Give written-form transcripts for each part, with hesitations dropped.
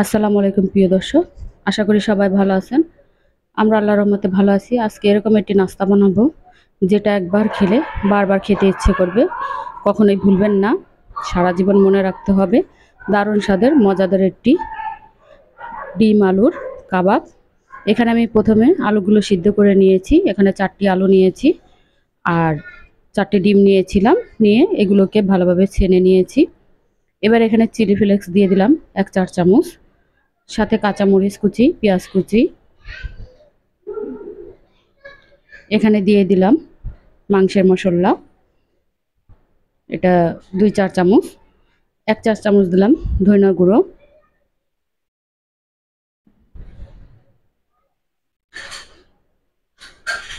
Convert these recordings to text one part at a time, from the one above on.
আসসালামু আলাইকুম প্রিয় দর্শক, আশা করি সবাই ভালো আছেন। আমরা আল্লাহর রহমতে ভালো আছি। আজকে এরকম একটি নাস্তা বানাবো যেটা একবার খেলে বারবার খেতে ইচ্ছে করবে, কখনোই ভুলবেন না, সারা জীবন মনে রাখতে হবে। দারুণ স্বাদের মজাদার একটি ডিম আলুর কাবাব। এখানে আমি প্রথমে আলুগুলো সিদ্ধ করে নিয়েছি। এখানে 4টি আলু নিয়েছি আর 4টি ডিম নিয়েছিলাম, নিয়ে এগুলোকে ভালোভাবে ছেনে নিয়েছি। এবার এখানে চিলি ফ্লেক্স দিয়ে দিলাম 1 চা চামচ, সাথে কাঁচামরিচ কুচি, পেঁয়াজ কুচি। এখানে দিয়ে দিলাম মাংসের মশলা, এটা 2-4 চামচ। 1 চা চামচ দিলাম ধনিয়া গুঁড়ো,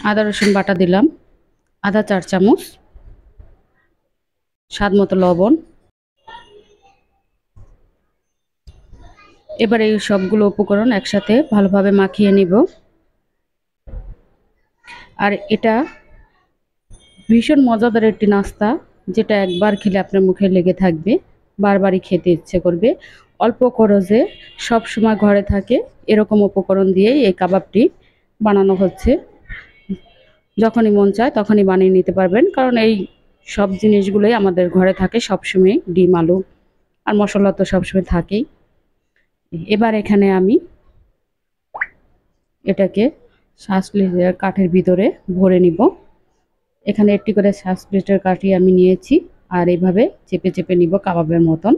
আদা রসুন বাটা দিলাম আধা 4 চামচ, স্বাদ মতো লবণ। এবার এই সবগুলো উপকরণ একসাথে ভালোভাবে মাখিয়ে নিব। আর এটা ভীষণ মজাদার একটি নাস্তা, যেটা একবার খেলে আপনার মুখে লেগে থাকবে, বারবারই খেতে ইচ্ছে করবে। অল্প খরচে সব সময় ঘরে থাকে এরকম উপকরণ দিয়েই এই কাবাবটি বানানো হচ্ছে। যখনই মন চায় তখনই বানিয়ে নিতে পারবেন, কারণ এই সব জিনিসগুলোই আমাদের ঘরে থাকে সবসময়। ডিম আলু আর মশলা তো সবসময় থাকেই। এবার এখানে আমি এটাকে শ্বাস প্লেটের কাঠের ভিতরে ভরে নিব। এখানে একটি করে শ্বাস প্লেটের কাঠি আমি নিয়েছি, আর এইভাবে চেপে চেপে নিব কাবাবের মতন।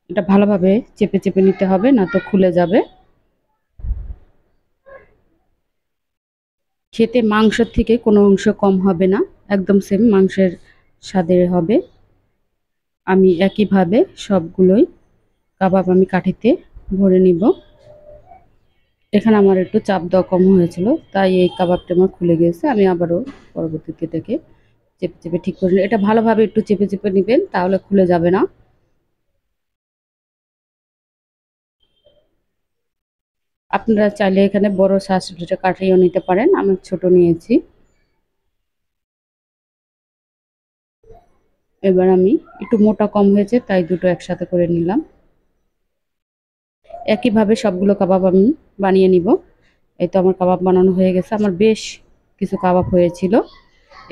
এটা ভালোভাবে চেপে চেপে নিতে হবে, না তো খুলে যাবে। খেতে মাংসের থেকে কোনো অংশ কম হবে না, একদম সেম মাংসের স্বাদের হবে। আমি একইভাবে সবগুলোই কাবাব আমি কাঠিতে ভরে নিব। এখানে আমার একটু চাপ দেওয়া কম হয়েছিল, তাই এই কাবাবটা আমার খুলে গিয়েছে। আমি আবারও পরবর্তীতে এটাকে চেপে চেপে ঠিক করে নিই। এটা ভালোভাবে একটু চেপে চেপে নেবেন, তাহলে খুলে যাবে না। আপনারা চাইলে এখানে বড় শ্বাস কাঠিও নিতে পারেন, আমি ছোট নিয়েছি। এবার আমি একটু মোটা কম হয়েছে তাই দুটো একসাথে করে নিলাম। একইভাবে সবগুলো কাবাব আমি বানিয়ে নিব। এই তো আমার কাবাব বানানো হয়ে গেছে, আমার বেশ কিছু কাবাব হয়েছিল।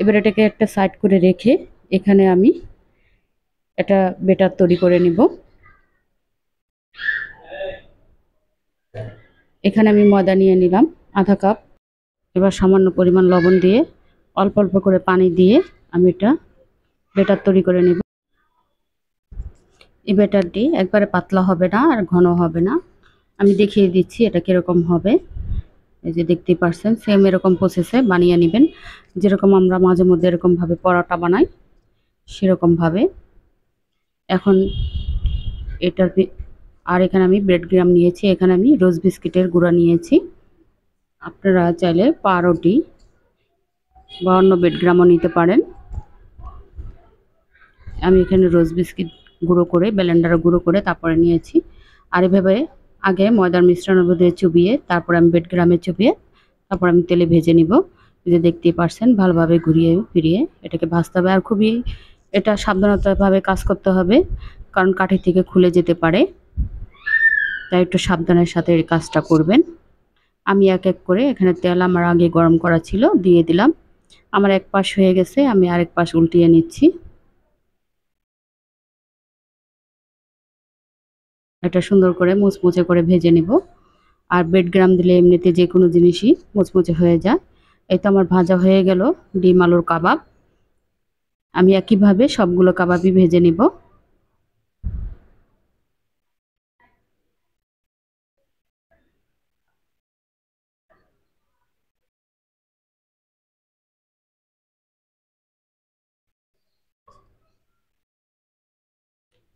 এবার এটাকে একটা সাইড করে রেখে এখানে আমি একটা বেটার তৈরি করে নিব। এখানে আমি ময়দা নিয়ে নিলাম আধা 1 কাপ। এবার সামান্য পরিমাণ লবণ দিয়ে অল্প অল্প করে পানি দিয়ে আমি এটা বেটার তৈরি করে নিব। এই ব্যাটারটি একবারে পাতলা হবে না আর ঘন হবে না, আমি দেখিয়ে দিচ্ছি এটা কিরকম হবে। এই যে দেখতেই পারছেন, সেম এরকম প্রসেসে বানিয়ে নেবেন, যেরকম আমরা মাঝে মধ্যে এরকমভাবে পরোটা বানাই সেরকমভাবে। এখন এটার আর এখানে আমি ব্রেড গ্রাম নিয়েছি, এখানে আমি রোজ বিস্কিটের গুঁড়া নিয়েছি। আপনারা চাইলে পাউরুটি বা অন্য ব্রেড গ্রামও নিতে পারেন। আমি এখানে রোজ বিস্কিট গুঁড়ো করে ব্লেন্ডারে গুঁড়ো করে তারপরে নিয়েছি। আর এভাবে আগে ময়দার মিশ্রণের মধ্যে চুবিয়ে তারপর আমি ব্রেড গ্রামে চুবিয়ে তারপর আমি তেলে ভেজে নিব। যে দেখতেই পারছেন, ভালোভাবে ঘুরিয়ে ফিরিয়ে এটাকে ভাজতে হবে। আর খুবই এটা সাবধানতাভাবে কাজ করতে হবে, কারণ কাঠি থেকে খুলে যেতে পারে, তাই একটু সাবধানের সাথে এই কাজটা করবেন। আমি এক এক করে এখানে তেল আমার আগে গরম করা ছিল দিয়ে দিলাম। আমার এক পাশ হয়ে গেছে, আমি আরেক পাশ উল্টিয়ে নিচ্ছি। এটা সুন্দর করে মুচমুচে করে ভেজে নেব। আর ব্রেড গ্রাম দিলে এমনিতে যে কোনো জিনিসই মুচমুচে হয়ে যায়। এই তো আমার ভাজা হয়ে গেল ডিম আলুর কাবাব। আমি একইভাবে সবগুলো কাবাবই ভেজে নেব।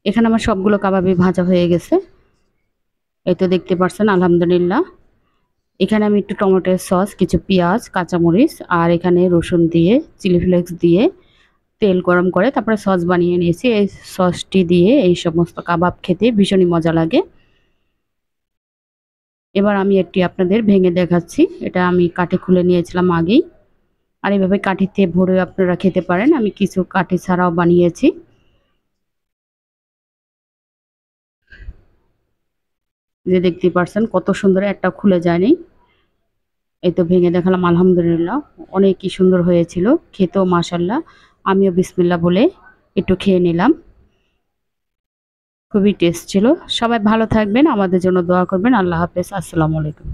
এখানে আমার সবগুলো কাবাবই ভাজা হয়ে গেছে, এই তো দেখতে পাচ্ছেন আলহামদুলিল্লাহ। এখানে আমি একটু টমেটোর সস, কিছু পেঁয়াজ, কাঁচামরিচ আর এখানে রসুন দিয়ে চিলি ফ্লেক্স দিয়ে তেল গরম করে তারপরে সস বানিয়ে নিয়েছি। এই সসটি দিয়ে এই সমস্ত কাবাব খেতে ভীষণই মজা লাগে। এবার আমি একটি আপনাদের ভেঙে দেখাচ্ছি। এটা আমি কাঠি খুলে নিয়েছিলাম আগেই, আর এইভাবে কাঠিতে ভরে আপনারা খেতে পারেন। আমি কিছু কাঠি ছাড়াও বানিয়েছি। যে দেখতে পারছেন কত সুন্দর, একটা খুলে যায়নি। এই তো ভেঙে দেখালাম, আলহামদুলিল্লাহ অনেকই সুন্দর হয়েছিল, খেতেও মাশাল্লাহ। আমিও বিসমিল্লাহ বলে একটু খেয়ে নিলাম, খুবই টেস্ট ছিল। সবাই ভালো থাকবেন, আমাদের জন্য দোয়া করবেন। আল্লাহ হাফেজ, আসসালামু আলাইকুম।